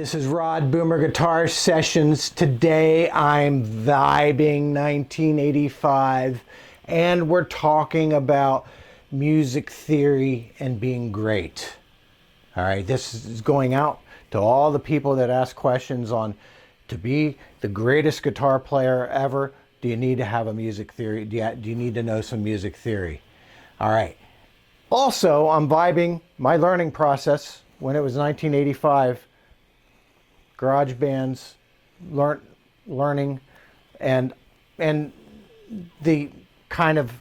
This is Rod Boomer Guitar Sessions. Today I'm vibing 1985 and we're talking about music theory and being great. All right, this is going out to all the people that ask questions on to be the greatest guitar player ever. Do you need to have a music theory? Do you need to know some music theory? All right. Also, I'm vibing my learning process when it was 1985. Garage bands, learning, and the kind of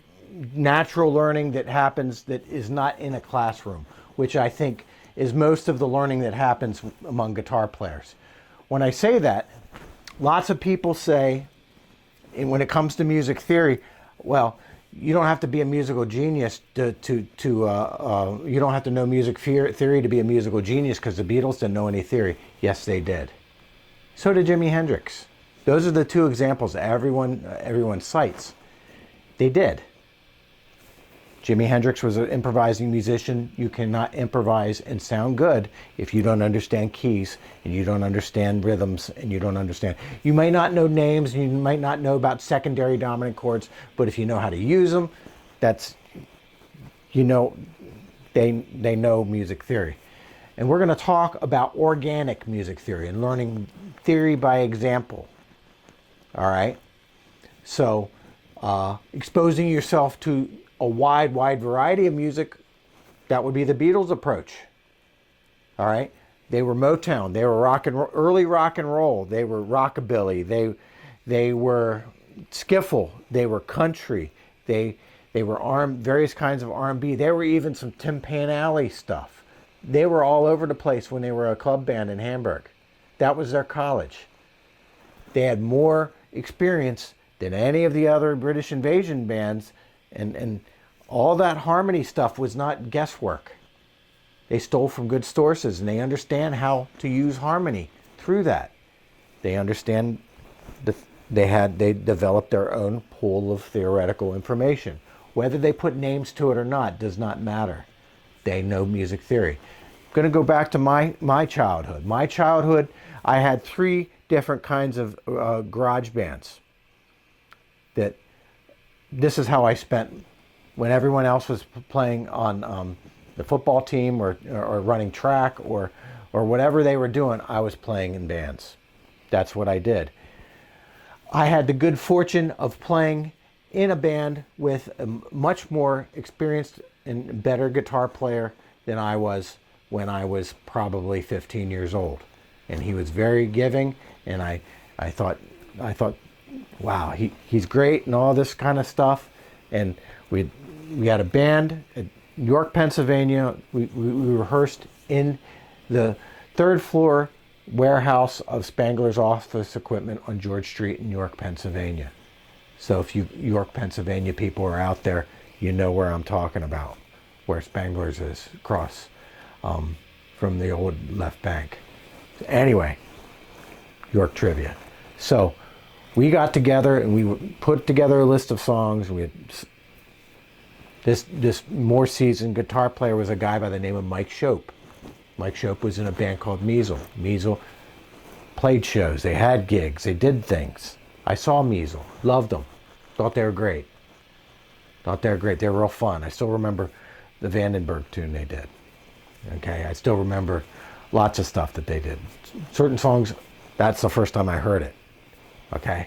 natural learning that happens that is not in a classroom, which I think is most of the learning that happens among guitar players. When I say that, lots of people say, and when it comes to music theory, well, you don't have to be a musical genius you don't have to know music theory to be a musical genius because the Beatles didn't know any theory. Yes, they did. So did Jimi Hendrix. Those are the two examples everyone cites. They did. Jimi Hendrix was an improvising musician. You cannot improvise and sound good if you don't understand keys and you don't understand rhythms and you don't understand. You may not know names and you might not know about secondary dominant chords, but if you know how to use them, that's, you know, they know music theory. And we're going to talk about organic music theory and learning theory by example. All right? So, exposing yourself to a wide variety of music, that would be the Beatles' approach. All right? They were Motown. They were early rock and roll. They were rockabilly. They were skiffle. They were country. They were various kinds of R&B. There were even some Tim Pan Alley stuff. They were all over the place when they were a club band in Hamburg. That was their college. They had more experience than any of the other British invasion bands, and all that harmony stuff was not guesswork. They stole from good sources, and they understand how to use harmony through that. They understand they developed their own pool of theoretical information. Whether they put names to it or not does not matter. They know music theory. I'm going to go back to my childhood. My childhood, I had three different kinds of garage bands. This is how I spent when everyone else was playing on the football team or running track or whatever they were doing. I was playing in bands. That's what I did. I had the good fortune of playing in a band with a much more experienced and better guitar player than I was when I was probably 15 years old. And he was very giving, and I thought, wow, he's great and all this kind of stuff. And we had a band at York, Pennsylvania. We rehearsed in the third floor warehouse of Spangler's Office Equipment on George Street in York, Pennsylvania. So if you York, Pennsylvania people are out there, you know where I'm talking about, where Spangler's is, across from the old left bank. Anyway, York trivia. So we got together and we put together a list of songs. We had this more seasoned guitar player was a guy by the name of Mike Shope. Mike Shope was in a band called Measle. Measle played shows. They had gigs. They did things. I saw Measle. Loved them. Thought they were great. They were real fun. I still remember the Vandenberg tune they did. Okay, I still remember lots of stuff that they did. Certain songs, that's the first time I heard it. Okay.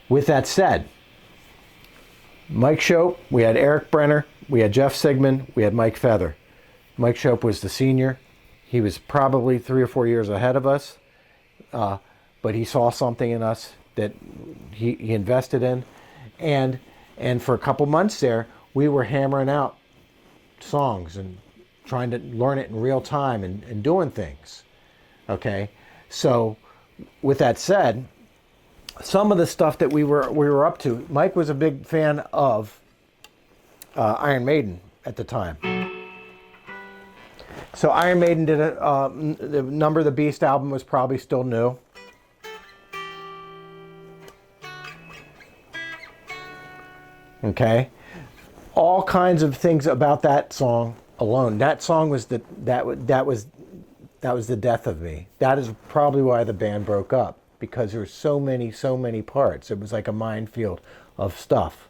With that said, Mike Shope, we had Eric Brenner, we had Jeff Sigmund, we had Mike Feather. Mike Shope was the senior. He was probably 3 or 4 years ahead of us, but he saw something in us that he invested in. And for a couple months there, we were hammering out songs and trying to learn it in real time and doing things. Okay? So with that said, some of the stuff that we were up to, Mike was a big fan of Iron Maiden at the time. So Iron Maiden did the Number of the Beast album was probably still new. Okay, all kinds of things about that song alone. That song was that was That was the death of me. That is probably why the band broke up, because there were so many parts. It was like a minefield of stuff.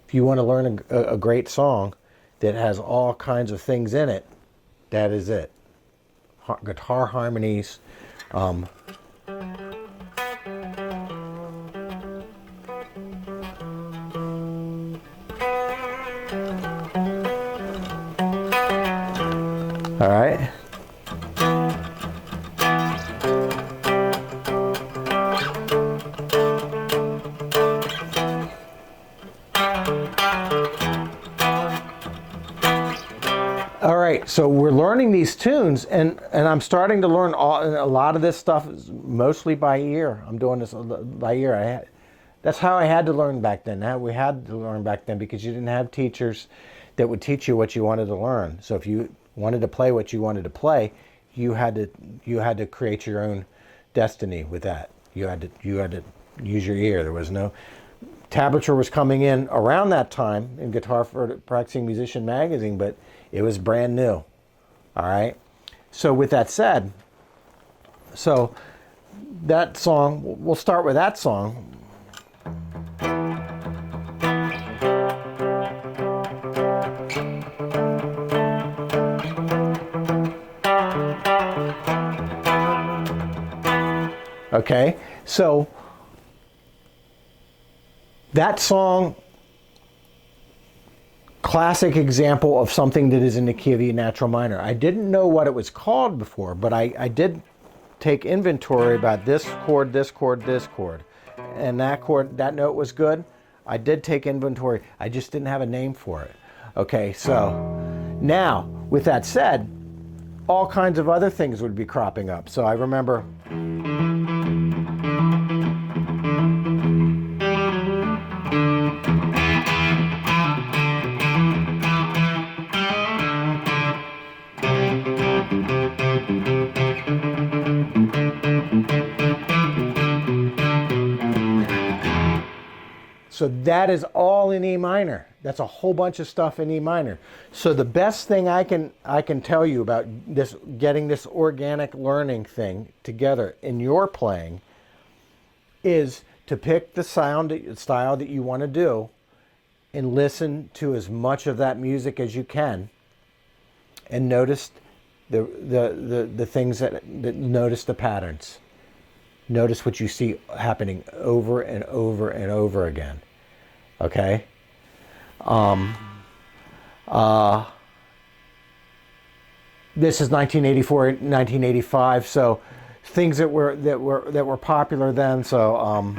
If you want to learn a great song that has all kinds of things in it, that is it. Guitar harmonies. All right. All right, so we're learning these tunes, and I'm starting to learn a lot of this stuff is mostly by ear. I'm doing this by ear. That's how I had to learn back then. We had to learn back then because you didn't have teachers that would teach you what you wanted to learn. So if you wanted to play what you wanted to play, you had to create your own destiny with that. You had to use your ear. There was no tablature was coming in around that time in Guitar for Practicing Musician magazine, but it was brand new. All right. So with that said, so that song, we'll start with that song. Okay, so that song, classic example of something that is in the key of E natural minor. I didn't know what it was called before, but I did take inventory about this chord, this chord, this chord. And that chord, that note was good. I did take inventory. I just didn't have a name for it. Okay, so now, with that said, all kinds of other things would be cropping up. So I remember... So that is all in E minor. That's a whole bunch of stuff in E minor. So the best thing I can tell you about this, getting this organic learning thing together in your playing, is to pick the style that you want to do and listen to as much of that music as you can, and notice the things that notice the patterns. Notice what you see happening over and over and over again. Okay? This is 1984, 1985, so things that were popular then, so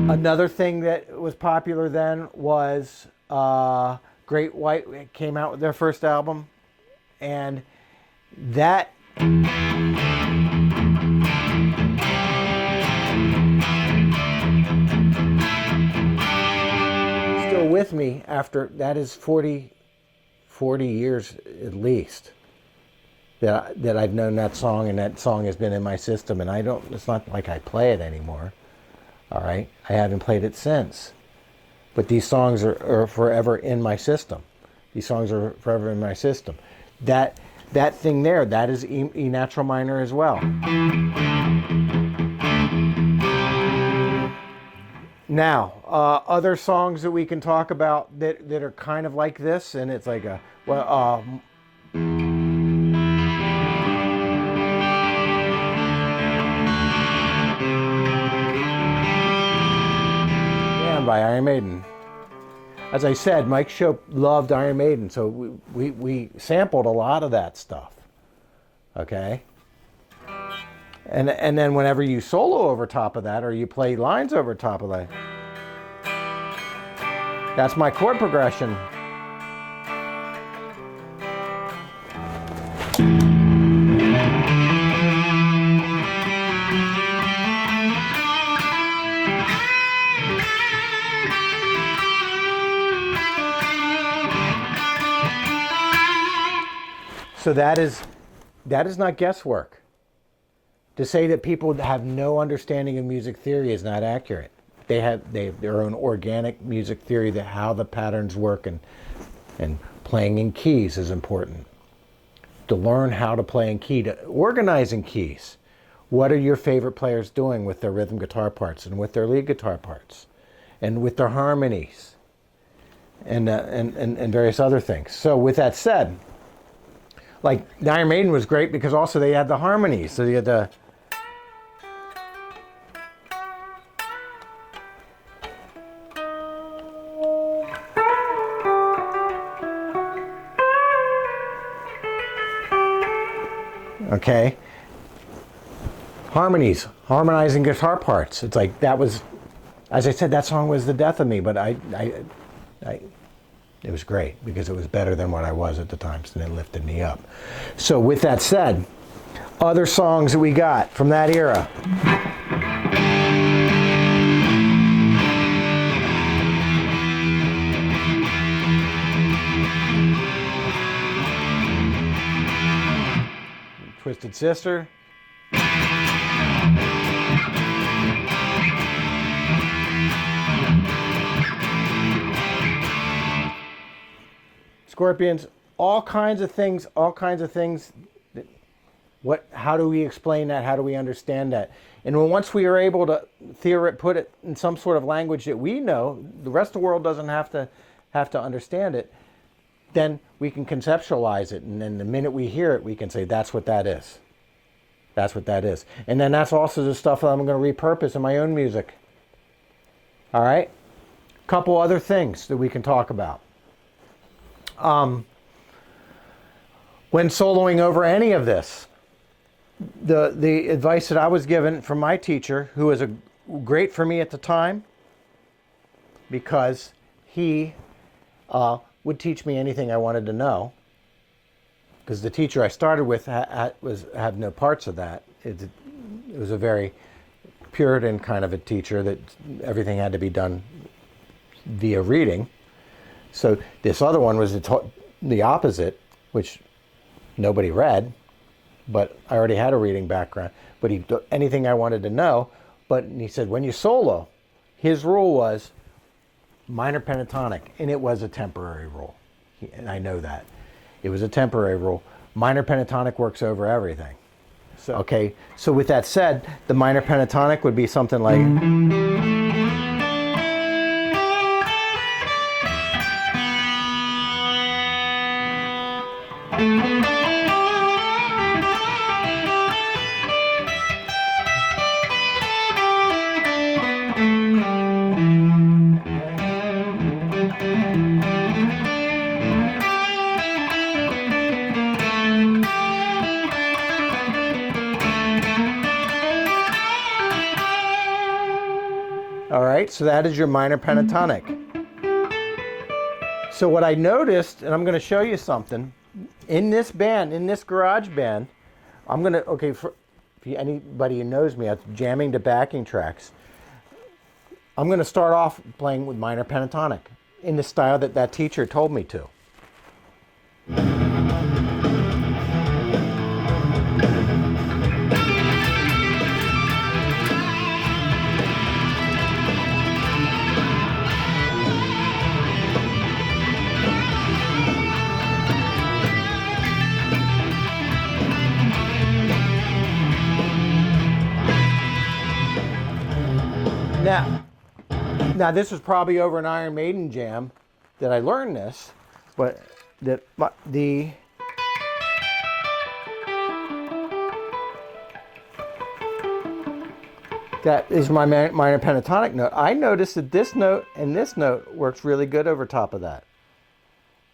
another thing that was popular then was Great White came out with their first album, and that still with me after, that is 40 years at least that I've known that song, and that song has been in my system, and it's not like I play it anymore. All right, I haven't played it since. But these songs are forever in my system. These songs are forever in my system. That thing there, that is E natural minor as well. Now, other songs that we can talk about that are kind of like this, and it's like by Iron Maiden. As I said, Mike Shope loved Iron Maiden, so we sampled a lot of that stuff. Okay? And then whenever you solo over top of that, or you play lines over top of that, that's my chord progression. So that is not guesswork. To say that people have no understanding of music theory is not accurate. They have their own organic music theory, that how the patterns work, and playing in keys is important. To learn how to play in key, to organize in keys. What are your favorite players doing with their rhythm guitar parts and with their lead guitar parts and with their harmonies and various other things. So with that said, like the Iron Maiden was great because also they had the harmonies. So you had the okay, harmonies, harmonizing guitar parts. It's like that was, as I said, that song was the death of me, but it was great because it was better than what I was at the time, so it lifted me up. So with that said, other songs that we got from that era. Twisted Sister. Scorpions, all kinds of things, how do we explain that? How do we understand that? And once we are able to put it in some sort of language that we know, the rest of the world doesn't have to understand it, then we can conceptualize it. And then the minute we hear it, we can say, that's what that is. That's what that is. And then that's also the stuff that I'm going to repurpose in my own music. All right? A couple other things that we can talk about. When soloing over any of this, the advice that I was given from my teacher, who was great for me at the time, because he would teach me anything I wanted to know, because the teacher I started with had no parts of that. It was a very Puritan kind of a teacher, that everything had to be done via reading. So this other one was the opposite, which nobody read, but I already had a reading background. But anything I wanted to know. But he said, when you solo, his rule was minor pentatonic, and it was a temporary rule. And I know that. It was a temporary rule. Minor pentatonic works over everything. So, okay, so with that said, the minor pentatonic would be something like... All right, so that is your minor pentatonic. So what I noticed, and I'm going to show you something, in this band, in this garage band, I'm going to, okay, for anybody who knows me, I'm jamming to backing tracks. I'm going to start off playing with minor pentatonic in the style that teacher told me to. Now this was probably over an Iron Maiden jam that I learned this, but that is my minor pentatonic note. I noticed that this note and this note works really good over top of that.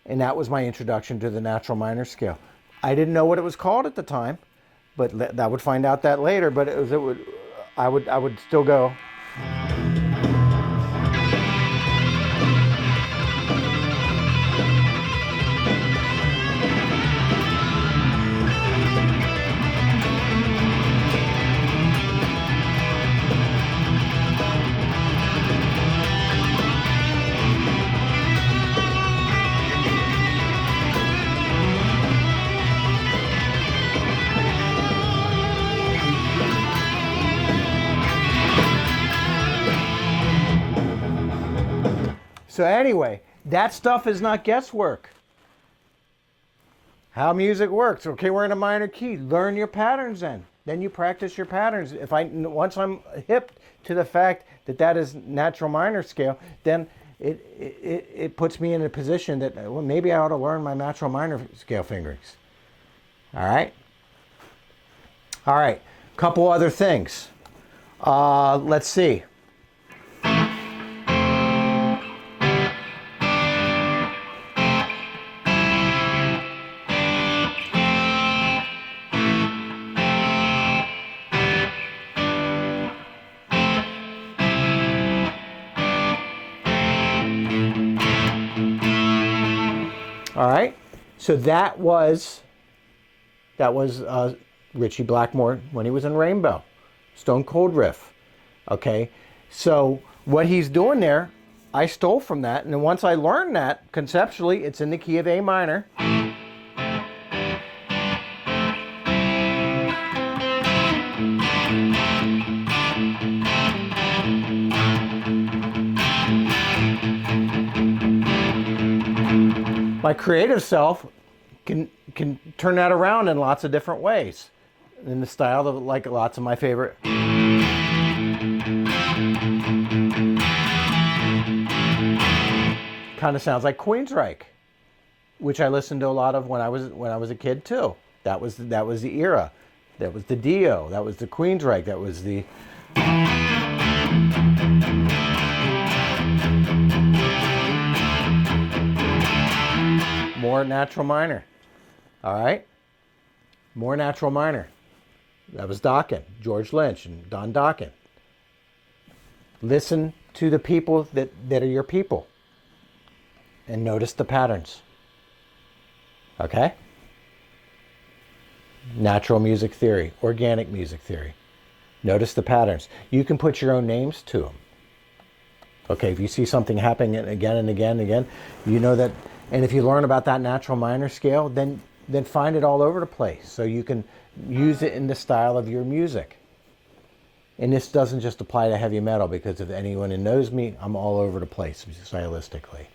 And that was my introduction to the natural minor scale. I didn't know what it was called at the time, but I would find out that later. But I would still go. So anyway, that stuff is not guesswork. How music works. Okay, we're in a minor key. Learn your patterns then. Then you practice your patterns. Once I'm hip to the fact that that is natural minor scale, then it puts me in a position that, well, maybe I ought to learn my natural minor scale fingerings. All right? All right, couple other things. Let's see. All right, so that was Ritchie Blackmore when he was in Rainbow, Stone Cold riff. Okay, so what he's doing there, I stole from that, and then once I learned that conceptually, it's in the key of A minor. My creative self can turn that around in lots of different ways, in the style of like lots of my favorite. Kind of sounds like Queensryche, which I listened to a lot of when I was a kid too. That was the era. That was the Dio. That was the Queensryche. That was the more natural minor. All right? More natural minor. That was Dokken, George Lynch and Don Dokken. Listen to the people that are your people and notice the patterns. Okay? Natural music theory, organic music theory. Notice the patterns. You can put your own names to them. Okay, if you see something happening again and again and again, you know that. And if you learn about that natural minor scale, then find it all over the place so you can use it in the style of your music. And this doesn't just apply to heavy metal, because if anyone who knows me, I'm all over the place stylistically.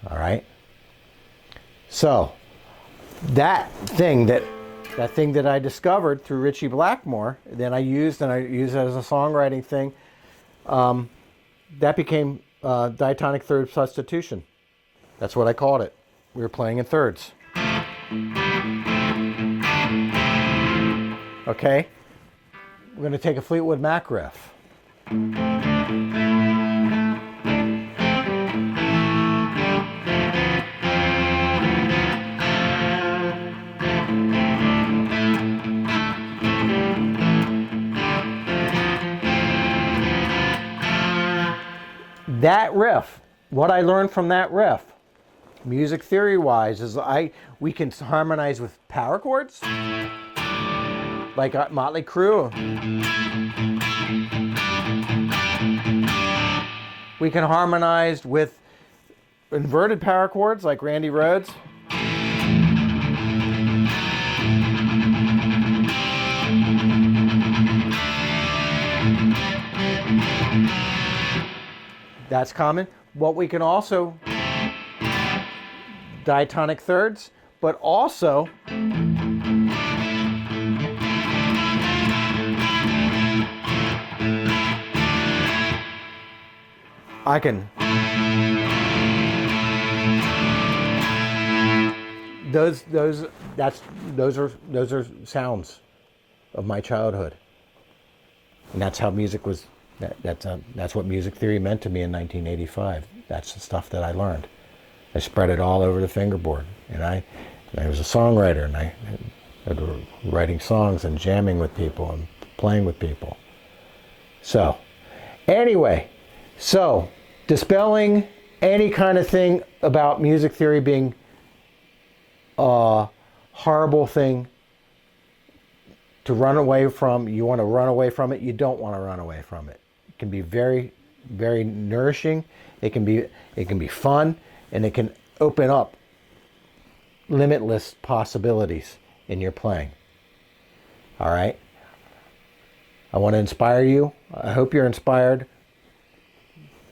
All right? So, that thing that I discovered through Ritchie Blackmore, then I used it as a songwriting thing, that became diatonic third substitution. That's what I called it. We were playing in thirds. Okay? We're going to take a Fleetwood Mac riff. That riff, what I learned from that riff, music theory wise, is we can harmonize with power chords, like Motley Crue. We can harmonize with inverted power chords, like Randy Rhoads. That's common. What we can also, diatonic thirds, but also I can, those are sounds of my childhood, and that's how music was. That's what music theory meant to me in 1985. That's the stuff that I learned. I spread it all over the fingerboard, and I was a songwriter, and I had writing songs and jamming with people and playing with people. So, anyway, dispelling any kind of thing about music theory being a horrible thing to run away from. You want to run away from it. You don't want to run away from it. It can be very, very nourishing. It can be fun, and it can open up limitless possibilities in your playing. All right? I want to inspire you. I hope you're inspired.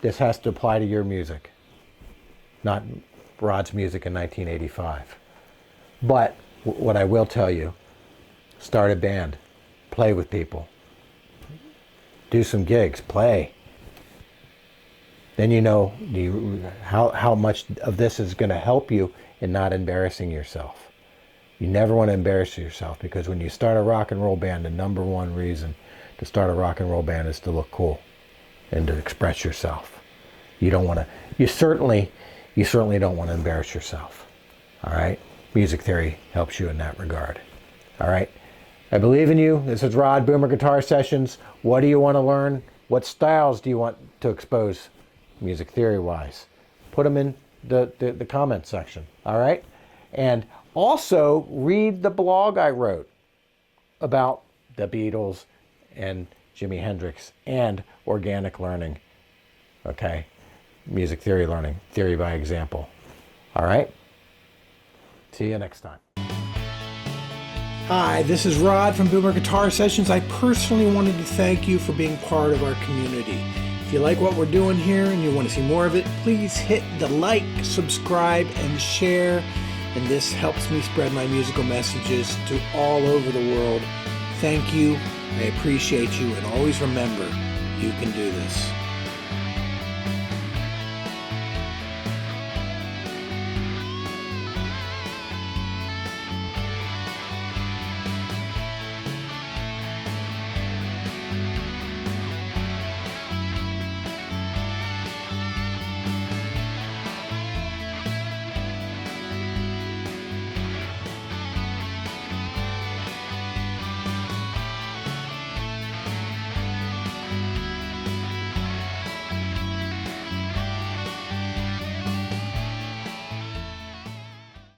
This has to apply to your music. not Rod's music in 1985. But what I will tell you, start a band, play with people, do some gigs, play. Then you know how much of this is going to help you in not embarrassing yourself. You never want to embarrass yourself, because when you start a rock and roll band, the number one reason to start a rock and roll band is to look cool and to express yourself. You don't want to, you certainly don't want to embarrass yourself. All right? Music theory helps you in that regard. All right? I believe in you. This is Rod, Boomer Guitar Sessions. What do you want to learn? What styles do you want to expose music theory wise? Put them in the comment section. All right? And also read the blog I wrote about the Beatles and Jimi Hendrix and organic learning. Okay? Music theory learning, theory by example. All right? See you next time. Hi, this is Rod from Boomer Guitar Sessions. I personally wanted to thank you for being part of our community. If you like what we're doing here and you want to see more of it, please hit the like, subscribe, and share. And this helps me spread my musical messages to all over the world. Thank you. I appreciate you. And always remember, you can do this.